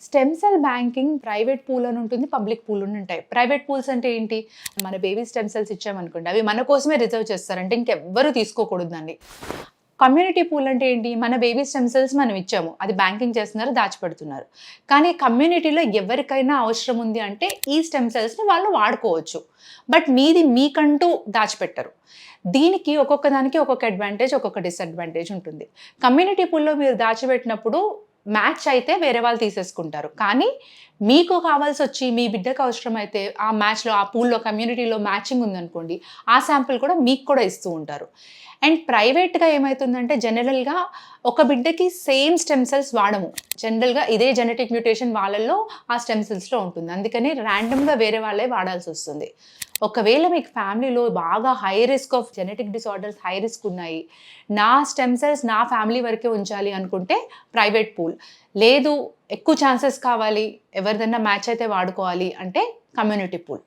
Stem cell banking private pool అని ఉంటుంది, public pool అని ఉంటాయి. ప్రైవేట్ పూల్స్ అంటే ఏంటి? మన బేబీ స్టెమ్ సెల్స్ ఇచ్చామనుకోండి, అవి మన కోసమే రిజర్వ్ చేస్తారు, అంటే ఇంకెవ్వరూ తీసుకోకూడదు దాన్ని. కమ్యూనిటీ పూల్ అంటే ఏంటి? మన బేబీ స్టెమ్ సెల్స్ మనం ఇచ్చాము, అది బ్యాంకింగ్ చేస్తున్నారు, దాచిపెడుతున్నారు. కానీ కమ్యూనిటీలో ఎవరికైనా అవసరం ఉంది అంటే ఈ స్టెమ్ సెల్స్ని వాళ్ళు వాడుకోవచ్చు. బట్ మీకంటూ దాచిపెట్టరు. దీనికి ఒక్కొక్క దానికి ఒక్కొక్క అడ్వాంటేజ్, ఒక్కొక్క డిసడ్వాంటేజ్ ఉంటుంది. కమ్యూనిటీ పూల్లో మీరు దాచిపెట్టినప్పుడు మ్యాచ్ అయితే వేరే వాళ్ళు తీసేసుకుంటారు. కానీ మీకు కావాల్సి వచ్చి మీ బిడ్డకు అవసరమైతే ఆ మ్యాచ్లో, ఆ పూల్లో, కమ్యూనిటీలో మ్యాచింగ్ ఉందనుకోండి, ఆ శాంపుల్ కూడా మీకు కూడా ఇస్తూ ఉంటారు. అండ్ ప్రైవేట్గా ఏమవుతుందంటే జనరల్గా ఒక బిడ్డకి సేమ్ స్టెమ్ సెల్స్ వాడము. జనరల్గా ఇదే జెనెటిక్ మ్యూటేషన్ వాళ్ళల్లో ఆ స్టెమ్ సెల్స్లో ఉంటుంది. అందుకని ర్యాండమ్గా వేరే వాళ్ళే వాడాల్సి వస్తుంది. ఒకవేళ మీకు ఫ్యామిలీలో బాగా high risk of genetic disorders, high risk ఉన్నాయి, నా స్టెమ్ సెల్స్ నా ఫ్యామిలీ వరకే ఉంచాలి అనుకుంటే ప్రైవేట్ పూల్. లేదు ఎక్కువ ఛాన్సెస్ కావాలి, ఎవరిదన్నా మ్యాచ్ అయితే వాడుకోవాలి అంటే కమ్యూనిటీ పూల్.